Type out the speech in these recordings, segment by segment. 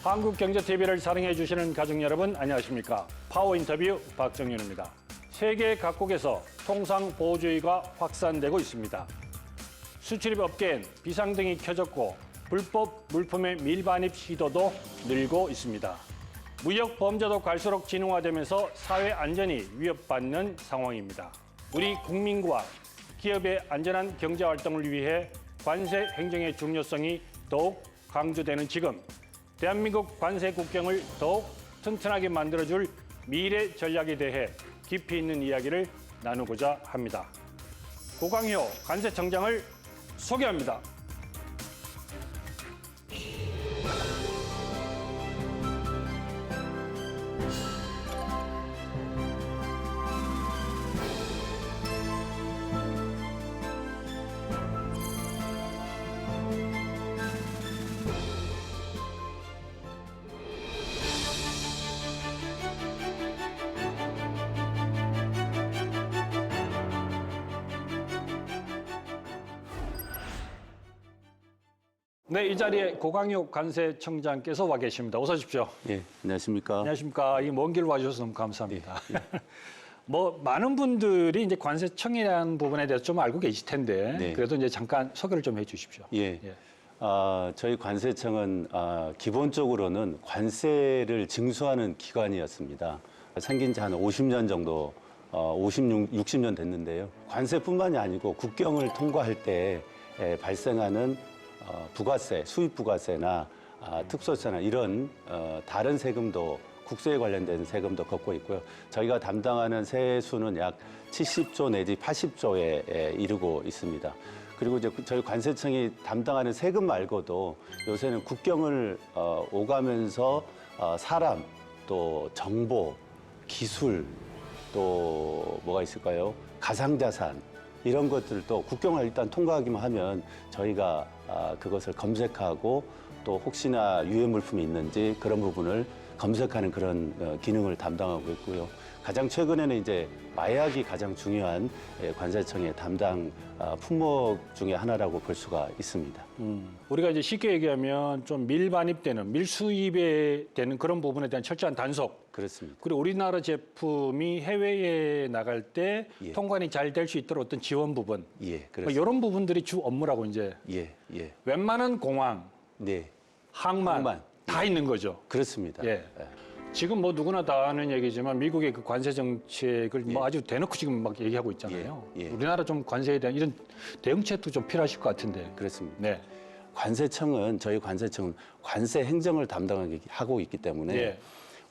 한국경제TV를 사랑해 주시는 가족 여러분 안녕하십니까? 파워인터뷰 박정윤입니다. 세계 각국에서 통상보호주의가 확산되고 있습니다. 수출입 업계엔 비상등이 켜졌고 불법 물품의 밀반입 시도도 늘고 있습니다. 무역 범죄도 갈수록 진흥화되면서 사회 안전이 위협받는 상황입니다. 우리 국민과 기업의 안전한 경제 활동을 위해 관세 행정의 중요성이 더욱 강조되는 지금 대한민국 관세 국경을 더욱 튼튼하게 만들어줄 미래 전략에 대해 깊이 있는 이야기를 나누고자 합니다. 고강효 관세청장을 소개합니다. 네, 이 자리에 고강효 관세청장께서 와 계십니다. 어서 오십시오. 예, 안녕하십니까. 안녕하십니까. 이 먼 길 와주셔서 너무 감사합니다. 예. 많은 분들이 이제 관세청이라는 부분에 대해서 좀 알고 계실 텐데, 네. 그래도 이제 잠깐 소개를 좀 해주십시오. 예. 저희 관세청은 기본적으로는 관세를 징수하는 기관이었습니다. 생긴 지 한 50년 정도, 60년 됐는데요. 관세뿐만이 아니고 국경을 통과할 때 발생하는 부가세, 수입 부가세나 특소세나 이런 다른 세금도 국세에 관련된 세금도 걷고 있고요. 저희가 담당하는 세수는 약 70조 내지 80조에 이르고 있습니다. 그리고 이제 저희 관세청이 담당하는 세금 말고도 요새는 국경을 오가면서 사람, 또 정보, 기술, 또 뭐가 있을까요? 가상자산 이런 것들도 국경을 일단 통과하기만 하면 저희가 그것을 검색하고 또 혹시나 유해 물품이 있는지 그런 부분을 검색하는 그런 기능을 담당하고 있고요. 가장 최근에는 이제 마약이 가장 중요한 관세청의 담당 품목 중에 하나라고 볼 수가 있습니다. 우리가 이제 쉽게 얘기하면 좀 밀반입되는, 밀수입에 되는 그런 부분에 대한 철저한 단속. 그렇습니다. 그리고 우리나라 제품이 해외에 나갈 때 예. 통관이 잘 될 수 있도록 어떤 지원 부분. 예, 그렇습니다. 이런 부분들이 주 업무라고 이제 예. 웬만한 공항, 네, 항만 다 있는 거죠. 그렇습니다. 예. 지금 누구나 다 아는 얘기지만 미국의 그 관세 정책을 아주 대놓고 지금 막 얘기하고 있잖아요. 예. 우리나라 좀 관세에 대한 이런 대응책도 좀 필요하실 것 같은데. 그렇습니다. 네. 저희 관세청은 관세 행정을 담당하고 있기 때문에 예.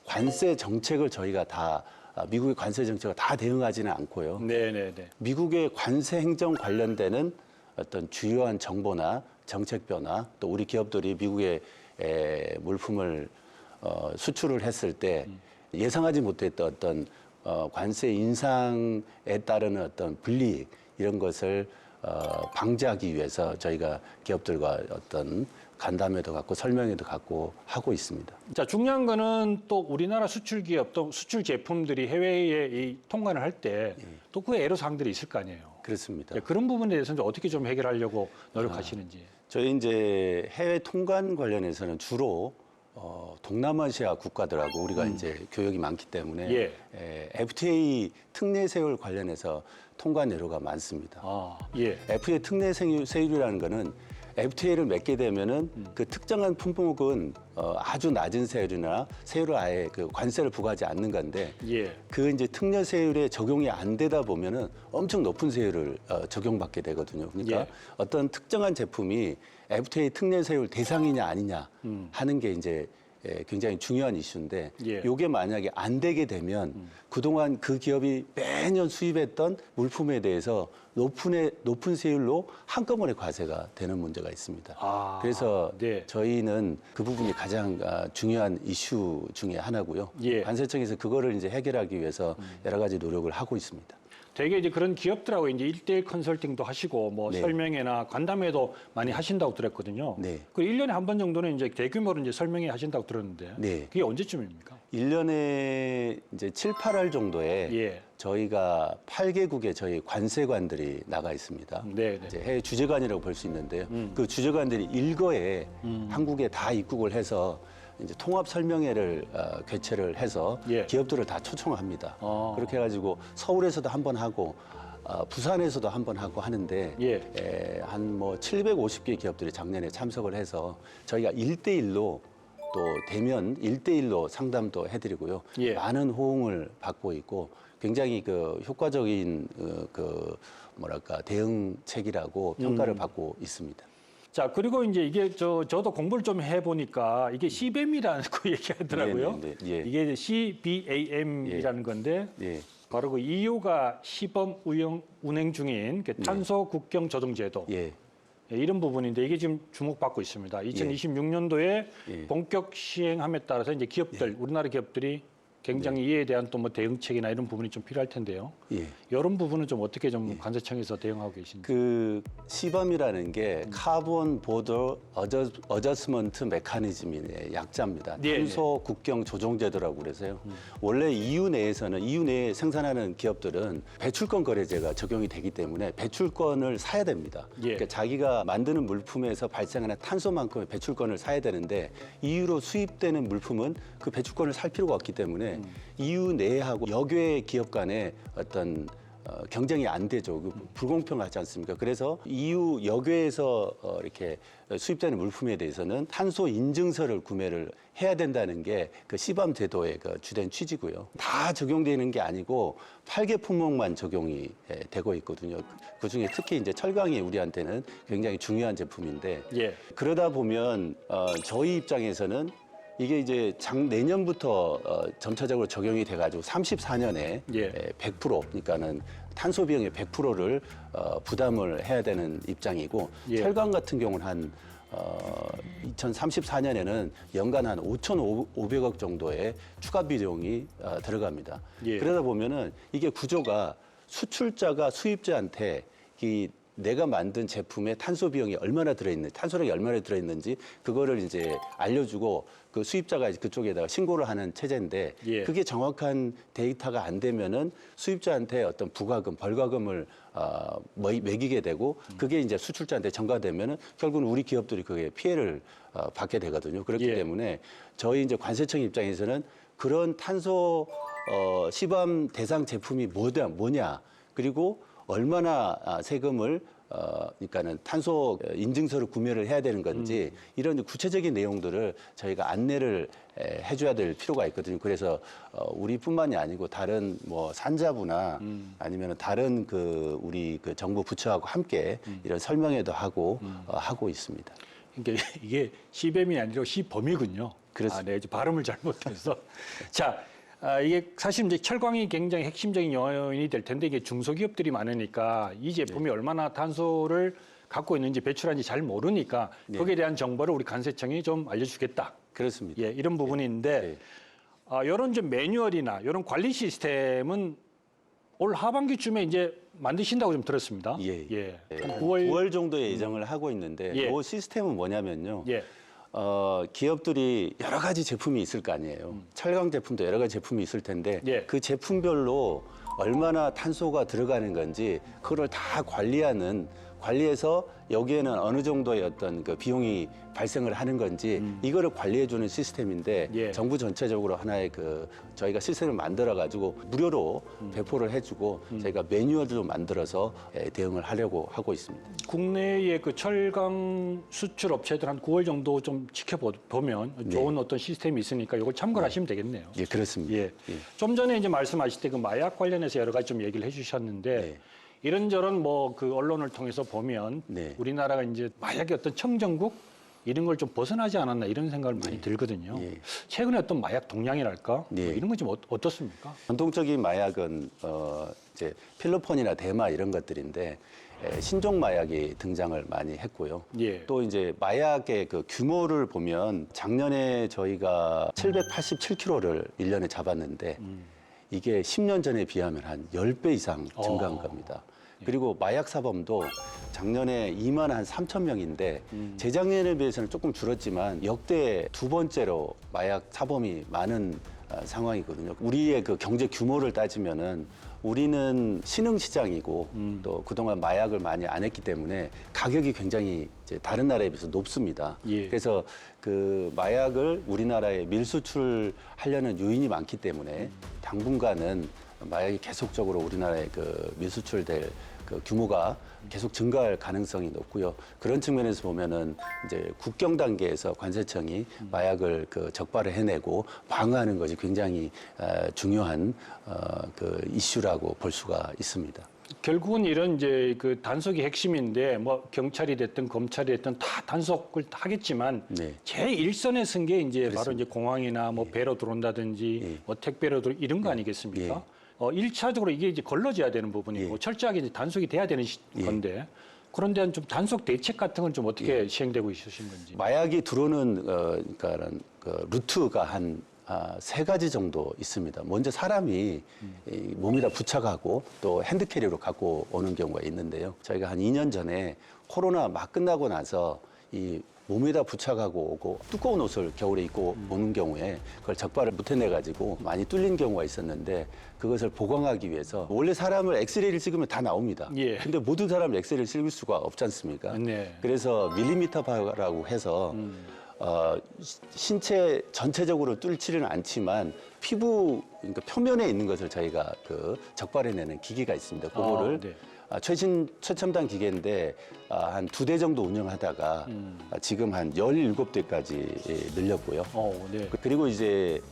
관세 정책을 저희가 다 미국의 관세 정책을 다 대응하지는 않고요. 네. 미국의 관세 행정 관련되는 어떤 주요한 정보나 정책 변화, 또 우리 기업들이 미국에 물품을 수출을 했을 때 예상하지 못했던 어떤 관세 인상에 따르는 어떤 불이익 이런 것을 방지하기 위해서 저희가 기업들과 어떤 간담회도 갖고 설명회도 갖고 하고 있습니다. 자, 중요한 거는 또 우리나라 수출 기업 또 수출 제품들이 해외에 이 통관을 할 때 또 그 애로사항들이 있을 거 아니에요. 그렇습니다. 그런 부분에 대해서는 어떻게 좀 해결하려고 노력하시는지. 저희 이제 해외 통관 관련해서는 주로 동남아시아 국가들하고 우리가 이제 교역이 많기 때문에 FTA 특례 세율 관련해서 통관 여료가 많습니다. FTA 특례 세율이라는 거는 FTA를 맺게 되면은 그 특정한 품목은 아주 낮은 세율이나 세율을 아예 그 관세를 부과하지 않는 건데 그 이제 특례 세율에 적용이 안 되다 보면은 엄청 높은 세율을 적용받게 되거든요. 그러니까 어떤 특정한 제품이 FTA 특례 세율 대상이냐 아니냐 하는 게 이제 굉장히 중요한 이슈인데 이게 만약에 안 되게 되면 그동안 그 기업이 매년 수입했던 물품에 대해서 높은 세율로 한꺼번에 과세가 되는 문제가 있습니다. 그래서 저희는 그 부분이 가장 중요한 이슈 중에 하나고요. 관세청에서 그거를 이제 해결하기 위해서 여러 가지 노력을 하고 있습니다. 되게 이제 그런 기업들하고 이제 1대1 컨설팅도 하시고 설명회나 간담회도 많이 하신다고 들었거든요. 그 1년에 한 번 정도는 이제 대규모로 이제 설명회 하신다고 들었는데 그게 언제쯤입니까? 1년에 이제 7, 8월 정도에 저희가 8개국에 저희 관세관들이 나가 있습니다. 이제 해외 주재관이라고 볼 수 있는데요. 그 주재관들이 일거에 한국에 다 입국을 해서 이제 통합 설명회를 개최를 해서 예. 기업들을 다 초청합니다. 그렇게 해가지고 서울에서도 한 번 하고 부산에서도 한 번 하고 하는데 예. 한 뭐 750개 기업들이 작년에 참석을 해서 저희가 1대1로 또 대면 1대1로 상담도 해드리고요. 예. 많은 호응을 받고 있고 굉장히 그 효과적인 그 뭐랄까 대응책이라고 평가를 받고 있습니다. 자, 그리고 이제 이게 저도 공부를 좀 해보니까 이게 CBAM이라는 거 얘기하더라고요. 예. 이게 이제 CBAM이라는 건데 예. 바로 그 EU가 시범 운행 중인 그 탄소 국경 조정 제도 예. 예, 이런 부분인데 이게 지금 주목받고 있습니다. 2026년도에 예. 본격 시행함에 따라서 이제 기업들, 우리나라 기업들이 굉장히 이에 대한 또 뭐 대응책이나 이런 부분이 좀 필요할 텐데요. 예. 이런 부분은 좀 어떻게 좀 관세청에서 대응하고 계신지. 그 시범이라는 게 카본 보더 어저스먼트 메커니즘의 약자입니다. 예, 탄소 국경 조정 제도라고 그래서요. 원래 EU 내에서는 EU 내에 생산하는 기업들은 배출권 거래제가 적용이 되기 때문에 배출권을 사야 됩니다. 예. 그러니까 자기가 만드는 물품에서 발생하는 탄소만큼의 배출권을 사야 되는데 EU로 수입되는 물품은 그 배출권을 살 필요가 없기 때문에 EU 내하고 역외 기업 간의 어떤 경쟁이 안 되죠. 불공평하지 않습니까? 그래서 EU 역외에서 이렇게 수입되는 물품에 대해서는 탄소 인증서를 구매를 해야 된다는 게 그 시범 제도의 그 주된 취지고요. 다 적용되는 게 아니고 8개 품목만 적용이 되고 있거든요. 그 중에 특히 이제 철강이 우리한테는 굉장히 중요한 제품인데 예. 그러다 보면 저희 입장에서는 이게 이제 내년부터 점차적으로 적용이 돼가지고 34년에 예. 100% 그러니까는 탄소 비용의 100%를 부담을 해야 되는 입장이고 예. 철강 같은 경우는 한 2034년에는 연간 한 5,500억 정도의 추가 비용이 들어갑니다. 예. 그러다 보면은 이게 구조가 수출자가 수입자한테 내가 만든 제품에 탄소 비용이 얼마나 들어있는지, 탄소량이 얼마나 들어있는지 그거를 이제 알려주고 그 수입자가 그쪽에다가 신고를 하는 체제인데 예. 그게 정확한 데이터가 안 되면은 수입자한테 어떤 부과금, 벌과금을 매기게 되고 그게 이제 수출자한테 전가되면은 결국은 우리 기업들이 그게 피해를 받게 되거든요. 그렇기 예. 때문에 저희 이제 관세청 입장에서는 그런 탄소 시범 대상 제품이 뭐냐 그리고 얼마나 세금을 그러니까는 탄소 인증서를 구매를 해야 되는 건지 이런 구체적인 내용들을 저희가 안내를 해줘야 될 필요가 있거든요. 그래서 우리뿐만이 아니고 다른 뭐 산자부나 아니면 다른 우리 정부 부처하고 함께 이런 설명회도 하고 하고 있습니다. 그러니까 이게 시범이 아니라 시범이군요. 그렇습니다. 네, 이제 발음을 잘못해서. 자. 이게 사실 이제 철강이 굉장히 핵심적인 요인이 될 텐데 이게 중소기업들이 많으니까 이 제품이 얼마나 탄소를 갖고 있는지 배출하는지 잘 모르니까 거기에 대한 정보를 우리 관세청이 좀 알려주겠다. 그렇습니다. 예, 이런 부분인데 이런 좀 매뉴얼이나 이런 관리 시스템은 올 하반기쯤에 이제 만드신다고 좀 들었습니다. 예. 한 9월 정도에 예정을 하고 있는데 이 시스템은 뭐냐면요. 예. 기업들이 여러 가지 제품이 있을 거 아니에요. 철강 제품도 여러 가지 제품이 있을 텐데 그 제품별로 얼마나 탄소가 들어가는 건지 그걸 다 관리해서 여기에는 어느 정도의 어떤 그 비용이 발생을 하는 건지 이거를 관리해주는 시스템인데 정부 전체적으로 하나의 저희가 시스템을 만들어 가지고 무료로 배포를 해주고 저희가 매뉴얼도 만들어서 대응을 하려고 하고 있습니다. 국내의 그 철강 수출 업체들 한 9월 정도 좀 지켜보면 좋은 어떤 시스템이 있으니까 이걸 참고를 하시면 되겠네요. 예, 그렇습니다. 예. 좀 전에 이제 말씀하실 때 그 마약 관련해서 여러 가지 좀 얘기를 해주셨는데 이런저런 뭐 그 언론을 통해서 보면 우리나라가 이제 마약의 어떤 청정국 이런 걸 좀 벗어나지 않았나 이런 생각을 많이 들거든요. 최근에 어떤 마약 동향이랄까 뭐 이런 건 좀 어떻습니까? 전통적인 마약은 이제 필로폰이나 대마 이런 것들인데 신종 마약이 등장을 많이 했고요. 또 이제 마약의 그 규모를 보면 작년에 저희가 787kg를 1년에 잡았는데 이게 10년 전에 비하면 한 10배 이상 증가한 겁니다. 그리고 마약 사범도 작년에 2만 한 3천 명인데 재작년에 비해서는 조금 줄었지만 역대 두 번째로 마약 사범이 많은 상황이거든요. 우리의 그 경제 규모를 따지면은 우리는 신흥시장이고 또 그동안 마약을 많이 안 했기 때문에 가격이 굉장히 이제 다른 나라에 비해서 높습니다. 예. 그래서 그 마약을 우리나라에 밀수출하려는 요인이 많기 때문에 당분간은 마약이 계속적으로 우리나라에 그 밀수출될 그 규모가 계속 증가할 가능성이 높고요. 그런 측면에서 보면은 이제 국경 단계에서 관세청이 마약을 그 적발을 해내고 방어하는 것이 굉장히 중요한 그 이슈라고 볼 수가 있습니다. 결국은 이런 이제 그 단속이 핵심인데 뭐 경찰이 됐든 검찰이 됐든 다 단속을 하겠지만 네. 제일 일선에 선 게 이제 그렇습니다. 바로 이제 공항이나 뭐 배로 들어온다든지 예. 뭐 택배로 들어 이런 거 아니겠습니까? 일차적으로 이게 이제 걸러져야 되는 부분이고 예. 철저하게 이제 단속이 돼야 되는 건데 그런 데는 좀 단속 대책 같은 건 좀 어떻게 시행되고 있으신 건지. 마약이 들어오는 그러니까 그 루트가 한 세 가지 정도 있습니다. 먼저 사람이 이 몸에다 부착하고 또 핸드캐리로 갖고 오는 경우가 있는데요. 저희가 한 2년 전에 코로나 막 끝나고 나서 이 몸에다 부착하고 오고 두꺼운 옷을 겨울에 입고 오는 경우에 그걸 적발을 못 해내가지고 많이 뚫린 경우가 있었는데 그것을 보강하기 위해서 원래 사람을 엑스레이를 찍으면 다 나옵니다. 예. 근데 모든 사람을 엑스레이를 찍을 수가 없지 않습니까? 네. 그래서 밀리미터 바라고 해서 신체 전체적으로 뚫지는 않지만 피부 그러니까 표면에 있는 것을 저희가 그 적발해내는 기기가 있습니다. 그거를 네. 최신 최첨단 기계인데 한 2대 정도 운영하다가 지금 한 17대까지 늘렸고요. 네. 그리고 이제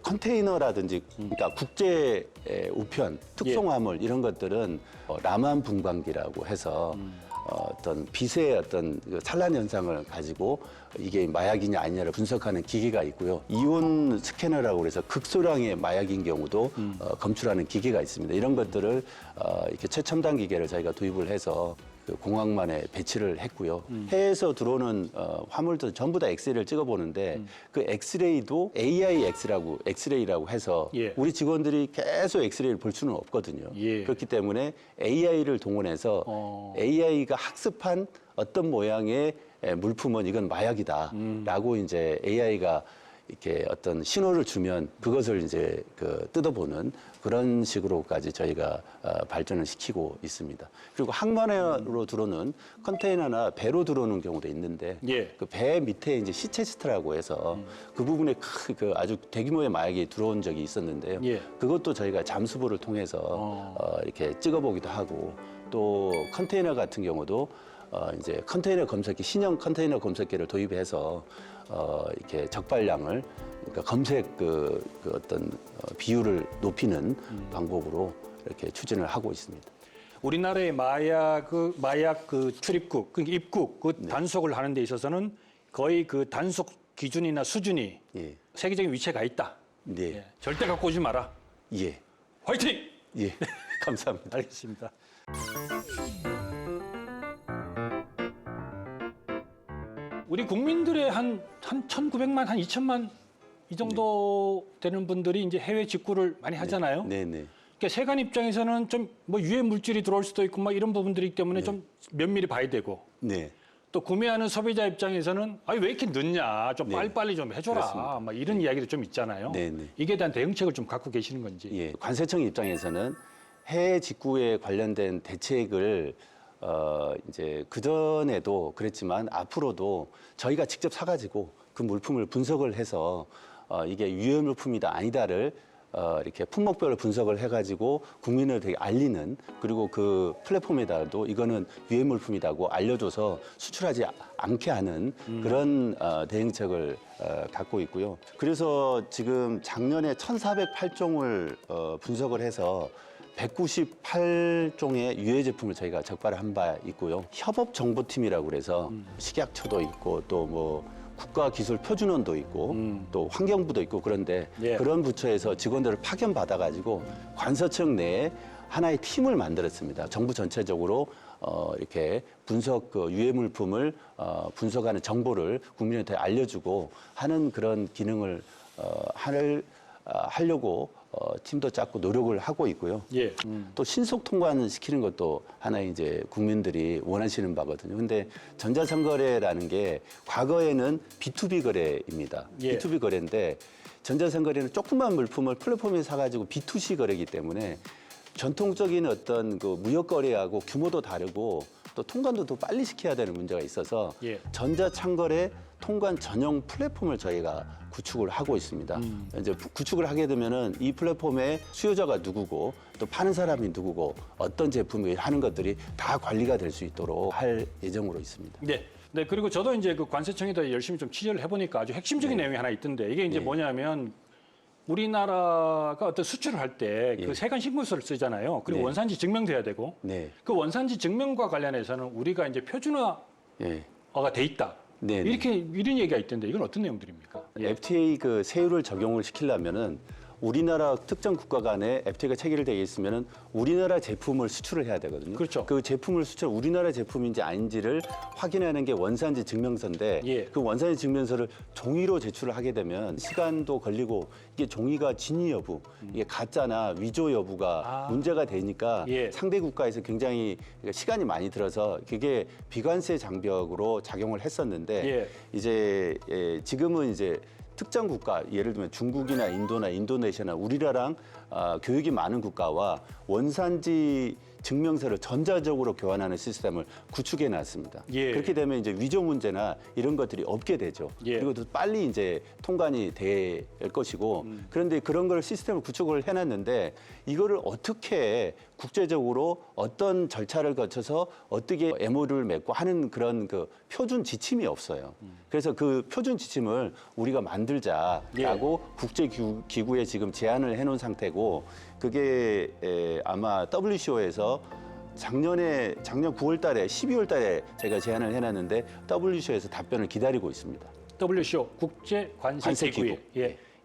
컨테이너라든지 그러니까 국제 우편, 특송화물 이런 것들은 라만 분광기라고 해서 어떤 빛의 어떤 그 산란 현상을 가지고 이게 마약이냐 아니냐를 분석하는 기기가 있고요. 이온 스캐너라고 해서 극소량의 마약인 경우도 검출하는 기기가 있습니다. 이런 것들을 이렇게 최첨단 기계를 저희가 도입을 해서 그 공항만에 배치를 했고요. 해에서 들어오는 화물도 전부 다 엑스레이를 찍어보는데 그 엑스레이도 엑스레이라고 해서 예. 우리 직원들이 계속 엑스레이를 볼 수는 없거든요. 예. 그렇기 때문에 AI를 동원해서 AI가 학습한 어떤 모양의 물품은 이건 마약이다라고 이제 AI가 이렇게 어떤 신호를 주면 그것을 이제 그 뜯어보는 그런 식으로까지 저희가 발전을 시키고 있습니다. 그리고 항만으로 들어오는 컨테이너나 배로 들어오는 경우도 있는데 예. 그 배 밑에 이제 시체스트라고 해서 그 부분에 그 아주 대규모의 마약이 들어온 적이 있었는데요. 예. 그것도 저희가 잠수부를 통해서 이렇게 찍어보기도 하고 또 컨테이너 같은 경우도 이제 컨테이너 검색기 신형 컨테이너 검색기를 도입해서 이렇게 적발량을 그러니까 검색 그 어떤 비율을 높이는 방법으로 이렇게 추진을 하고 있습니다. 우리나라의 마약 그 출입국, 그 입국 그 단속을 하는 데 있어서는 거의 그 단속 기준이나 수준이 예. 세계적인 위치에 가 있다. 네. 예. 절대 갖고 오지 마라. 예. 화이팅! 예. 감사합니다. 알겠습니다. 우리 국민들의 한 1,900만, 한 2,000만 이 정도 되는 분들이 이제 해외 직구를 많이 하잖아요. 네네. 그러니까 세관 입장에서는 좀 뭐 유해 물질이 들어올 수도 있고 막 이런 부분들이기 때문에 좀 면밀히 봐야 되고 네. 또 구매하는 소비자 입장에서는 아니 왜 이렇게 늦냐 좀 네. 빨리빨리 좀 해줘라 그렇습니다. 막 이런 이야기도 좀 있잖아요. 네네. 이게 대한 대응책을 좀 갖고 계시는 건지. 예. 관세청 입장에서는 해외 직구에 관련된 대책을 이제 그전에도 그랬지만 앞으로도 저희가 직접 사가지고 그 물품을 분석을 해서 이게 유해 물품이다 아니다를 이렇게 품목별로 분석을 해가지고 국민을 되게 알리는 그리고 그 플랫폼에다도 이거는 유해 물품이라고 알려줘서 수출하지 않게 하는 그런 대응책을 갖고 있고요. 그래서 지금 작년에 1,408종을 분석을 해서 198종의 유해 제품을 저희가 적발을 한 바 있고요. 협업정보팀이라고 그래서 식약처도 있고 또 뭐 국가기술표준원도 있고 또 환경부도 있고 그런데 예. 그런 부처에서 직원들을 파견 받아가지고 관서청 내에 하나의 팀을 만들었습니다. 정부 전체적으로 이렇게 분석 그 유해 물품을 분석하는 정보를 국민한테 알려주고 하는 그런 기능을 하려고 팀도 짰고 노력을 하고 있고요. 예. 또 신속 통관 시키는 것도 하나의 이제 국민들이 원하시는 바거든요. 근데 전자상거래라는 게 과거에는 B2B 거래입니다. 예. B2B 거래인데 전자상거래는 조그만 물품을 플랫폼에 사가지고 B2C 거래이기 때문에 전통적인 어떤 그 무역 거래하고 규모도 다르고 또 통관도 더 빨리 시켜야 되는 문제가 있어서 예. 전자창거래 통관 전용 플랫폼을 저희가 구축을 하고 있습니다. 이제 구축을 하게 되면은 이 플랫폼에 수요자가 누구고 또 파는 사람이 누구고 어떤 제품이 하는 것들이 다 관리가 될 수 있도록 할 예정으로 있습니다. 네. 네, 그리고 저도 이제 그 관세청에다 열심히 좀 취재를 해보니까 아주 핵심적인 내용이 하나 있던데 이게 이제 뭐냐면 우리나라가 어떤 수출을 할 때 그 세관 신고서를 쓰잖아요. 그리고 원산지 증명돼야 되고 그 원산지 증명과 관련해서는 우리가 이제 표준화가 돼 있다. 이런 얘기가 있던데 이건 어떤 내용들입니까? FTA 그 세율을 적용을 시키려면은 우리나라 특정 국가 간에 FTA가 체결되어 있으면은 우리나라 제품을 수출을 해야 되거든요. 그렇죠. 그 제품을 우리나라 제품인지 아닌지를 확인하는 게 원산지 증명서인데 그 원산지 증명서를 종이로 제출을 하게 되면 시간도 걸리고 이게 종이가 진위 여부, 이게 가짜나 위조 여부가 문제가 되니까 상대 국가에서 굉장히 시간이 많이 들어서 그게 비관세 장벽으로 작용을 했었는데 이제 지금은 이제 특정 국가, 예를 들면 중국이나 인도나 인도네시아나 우리나라랑 교육이 많은 국가와 원산지 증명서를 전자적으로 교환하는 시스템을 구축해 놨습니다. 그렇게 되면 이제 위조 문제나 이런 것들이 없게 되죠. 그리고 또 빨리 이제 통관이 될 것이고 그런데 그런 걸 시스템을 구축을 해놨는데 이거를 어떻게 국제적으로 어떤 절차를 거쳐서 어떻게 MOU를 맺고 하는 그런 그 표준 지침이 없어요. 그래서 그 표준 지침을 우리가 만들자라고 국제기구에 지금 제안을 해놓은 상태고 그게 아마 WCO에서 작년 9월 달에 12월 달에 제가 제안을 해놨는데 WCO에서 답변을 기다리고 있습니다. WCO 국제관세기구.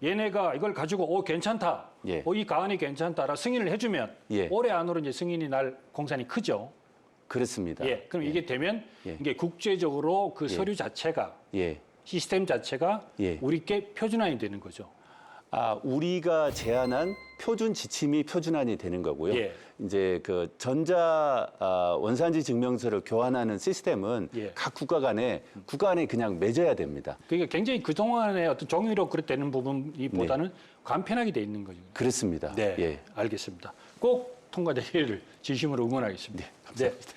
얘네가 이걸 가지고 괜찮다. 이 가안이 괜찮다라 승인을 해주면 올해 안으로 이제 승인이 날 공산이 크죠. 그렇습니다. 그럼 이게 되면 이게 국제적으로 그 서류 자체가 시스템 자체가 우리께 표준화이 되는 거죠. 우리가 제안한 표준 지침이 표준안이 되는 거고요. 이제 그 원산지 증명서를 교환하는 시스템은 각 국가 간에 그냥 맺어야 됩니다. 그러니까 굉장히 그 동안에 어떤 종이로 그랬다는 부분보다는 간편하게 돼 있는 거죠. 그렇습니다. 알겠습니다. 꼭 통과되기를 진심으로 응원하겠습니다. 감사합니다.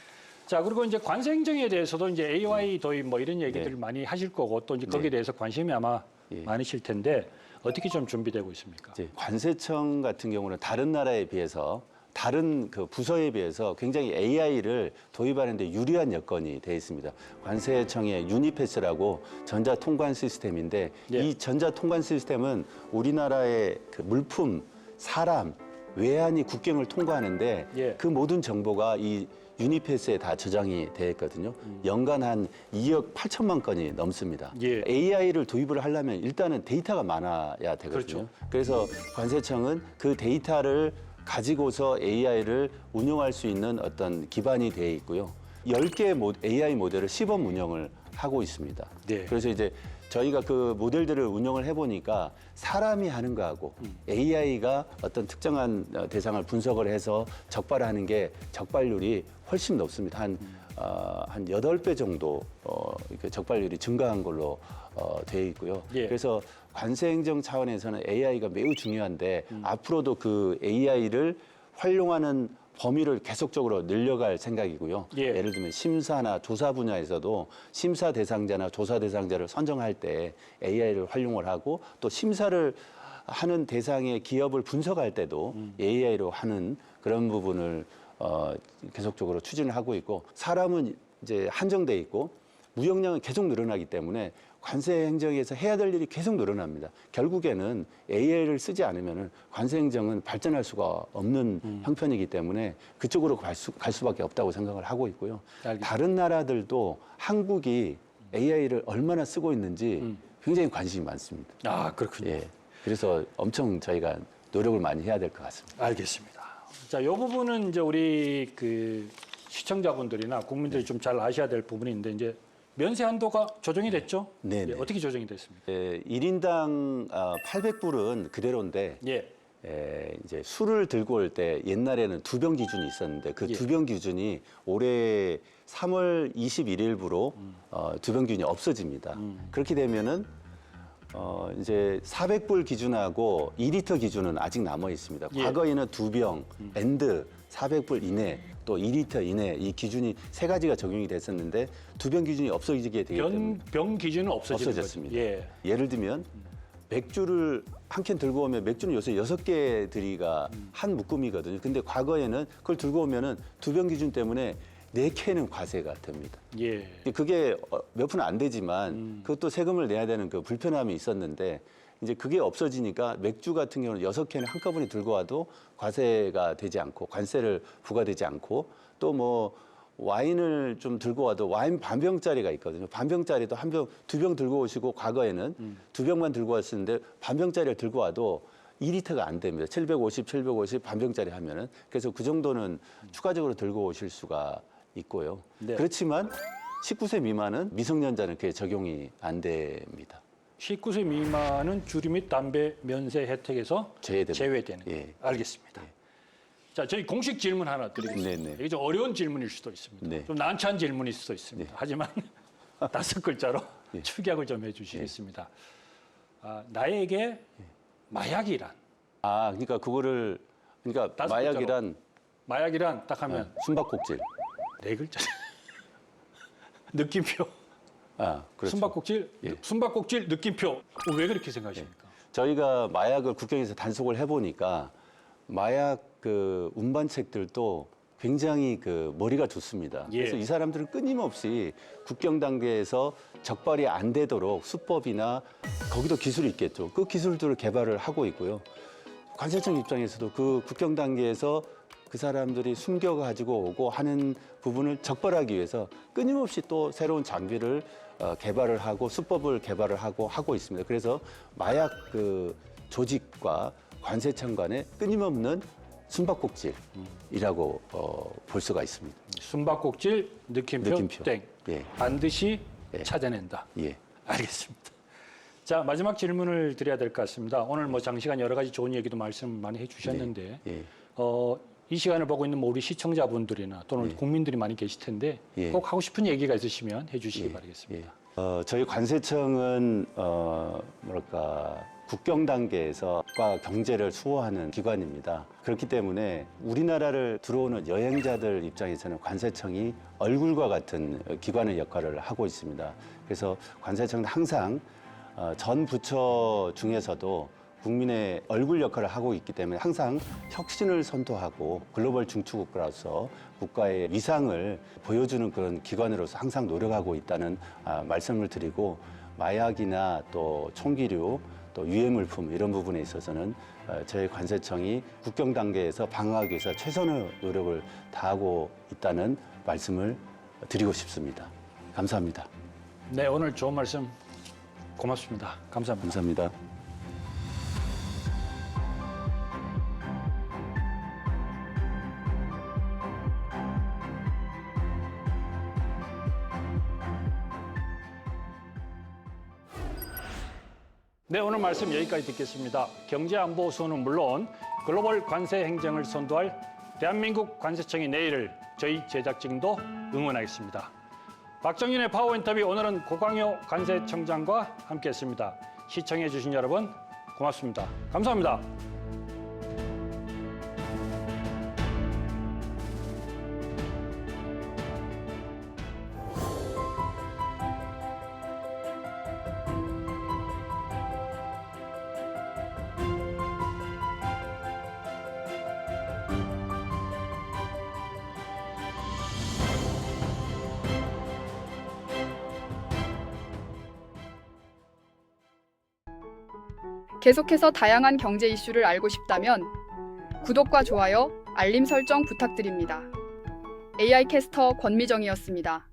자, 그리고 이제 관세 행정에 대해서도 이제 AY 도입 뭐 이런 얘기들을 많이 하실 거고 또 이제 거기에 대해서 관심이 아마 많으실 텐데 어떻게 좀 준비되고 있습니까? 관세청 같은 경우는 다른 나라에 비해서 다른 그 부서에 비해서 굉장히 AI를 도입하는 데 유리한 여건이 되어 있습니다. 관세청의 유니패스라고 전자통관 시스템인데 이 전자통관 시스템은 우리나라의 그 물품, 사람, 외환이 국경을 통과하는데 그 모든 정보가 이 유니패스에 다 저장이 되어 있거든요. 연간 한 2억 8천만 건이 넘습니다. AI를 도입을 하려면 일단은 데이터가 많아야 되거든요. 그래서 관세청은 그 데이터를 가지고서 AI를 운영할 수 있는 어떤 기반이 되어 있고요. 10개의 AI 모델을 시범 운영을 하고 있습니다. 그래서 이제 저희가 그 모델들을 운영을 해보니까 사람이 하는 거하고 AI가 어떤 특정한 대상을 분석을 해서 적발하는 게 적발률이 훨씬 높습니다. 한 8배 정도 이렇게 적발률이 증가한 걸로 되어 있고요. 그래서 관세행정 차원에서는 AI가 매우 중요한데 앞으로도 그 AI를 활용하는 범위를 계속적으로 늘려갈 생각이고요. 예를 들면 심사나 조사 분야에서도 심사 대상자나 조사 대상자를 선정할 때 AI를 활용을 하고 또 심사를 하는 대상의 기업을 분석할 때도 AI로 하는 그런 부분을 계속적으로 추진을 하고 있고 사람은 이제 한정돼 있고 무역량은 계속 늘어나기 때문에 관세 행정에서 해야 될 일이 계속 늘어납니다. 결국에는 AI를 쓰지 않으면 관세 행정은 발전할 수가 없는 형편이기 때문에 그쪽으로 갈 수밖에 없다고 생각을 하고 있고요. 알겠습니다. 다른 나라들도 한국이 AI를 얼마나 쓰고 있는지 굉장히 관심이 많습니다. 그렇군요. 그래서 엄청 저희가 노력을 많이 해야 될 것 같습니다. 알겠습니다. 자, 이 부분은 이제 우리 그 시청자분들이나 국민들이 좀 잘 아셔야 될 부분인데 이제 면세 한도가 조정이 됐죠? 어떻게 조정이 됐습니까? 1인당 800불은 그대로인데 이제 술을 들고 올 때 옛날에는 2병 기준이 있었는데 그 2병 기준이 올해 3월 21일부로 2병 기준이 없어집니다. 그렇게 되면은 이제 400불 기준하고 2리터 기준은 아직 남아 있습니다. 예. 과거에는 2병, 앤드 400불 이내, 또 2리터 이내 이 기준이 세 가지가 적용이 됐었는데 2병 기준이 없어지게 되기 때문에 병 기준은 없어졌습니다. 예. 예를 들면 맥주를 한 캔 들고 오면 맥주는 요새 6개 들이가 한 묶음이거든요. 근데 과거에는 그걸 들고 오면은 2병 기준 때문에 4캔은 과세가 됩니다. 예. 그게 몇 푼 안 되지만 그것도 세금을 내야 되는 그 불편함이 있었는데 이제 그게 없어지니까 맥주 같은 경우는 6캔을 한꺼번에 들고 와도 과세가 되지 않고 관세를 부과되지 않고 또 뭐 와인을 좀 들고 와도 와인 반병짜리가 있거든요. 반병짜리도 한 병, 2병 들고 오시고 과거에는 2병만 들고 왔었는데 반병짜리를 들고 와도 2리터가 안 됩니다. 750 반병짜리 하면은. 그래서 그 정도는 추가적으로 들고 오실 수가 있고요. 네. 그렇지만 19세 미만은 미성년자는 그게 적용이 안 됩니다. 19세 미만은 주류 및 담배 면세 혜택에서 제외됩니다. 제외되는. 예. 알겠습니다. 자, 저희 공식 질문 하나 드리겠습니다. 네네. 이게 좀 어려운 질문일 수도 있습니다. 네. 좀 난처한 질문일 수도 있습니다. 하지만 5글자로 예. 축약을 좀 해주시겠습니다. 나에게 마약이란? 그러니까 그거를 그러니까 다섯 마약이란 마약이란 딱 하면 숨바꼭질. 4글자. 느낌표. 그렇죠. 숨바꼭질, 예. 숨바꼭질 느낌표. 왜 그렇게 생각하십니까? 저희가 마약을 국경에서 단속을 해보니까 마약 그 운반책들도 굉장히 그 머리가 좋습니다. 예. 그래서 이 사람들은 끊임없이 국경 단계에서 적발이 안 되도록 수법이나 거기도 기술이 있겠죠. 그 기술들을 개발을 하고 있고요. 관세청 입장에서도 그 국경 단계에서 그 사람들이 숨겨가지고 오고 하는 부분을 적발하기 위해서 끊임없이 또 새로운 장비를 개발을 하고 수법을 개발을 하고 있습니다. 그래서 마약 그 조직과 관세청 간의 끊임없는 숨바꼭질이라고 볼 수가 있습니다. 숨바꼭질 느낌표, 땡. 예. 반드시 찾아낸다. 예. 알겠습니다. 자, 마지막 질문을 드려야 될 것 같습니다. 오늘 뭐 장시간 여러 가지 좋은 얘기도 말씀 많이 해주셨는데 예. 이 시간을 보고 있는 뭐 우리 시청자분들이나 또는 국민들이 많이 계실 텐데 예. 꼭 하고 싶은 얘기가 있으시면 해주시기 바라겠습니다. 저희 관세청은 국경 단계에서과 경제를 수호하는 기관입니다. 그렇기 때문에 우리나라를 들어오는 여행자들 입장에서는 관세청이 얼굴과 같은 기관의 역할을 하고 있습니다. 그래서 관세청은 항상 전 부처 중에서도 국민의 얼굴 역할을 하고 있기 때문에 항상 혁신을 선도하고 글로벌 중추국가로서 국가의 위상을 보여주는 그런 기관으로서 항상 노력하고 있다는 말씀을 드리고 마약이나 또 총기류 또 유해물품 이런 부분에 있어서는 저희 관세청이 국경 단계에서 방어하기 위해서 최선의 노력을 다하고 있다는 말씀을 드리고 싶습니다. 감사합니다. 네, 오늘 좋은 말씀 고맙습니다. 감사합니다. 감사합니다. 네, 오늘 말씀 여기까지 듣겠습니다. 경제안보수는 물론 글로벌 관세 행정을 선도할 대한민국 관세청의 내일을 저희 제작진도 응원하겠습니다. 박정윤의 파워인터뷰 오늘은 고광효 관세청장과 함께했습니다. 시청해 주신 여러분 고맙습니다. 감사합니다. 계속해서 다양한 경제 이슈를 알고 싶다면 구독과 좋아요, 알림 설정 부탁드립니다. AI 캐스터 권미정이었습니다.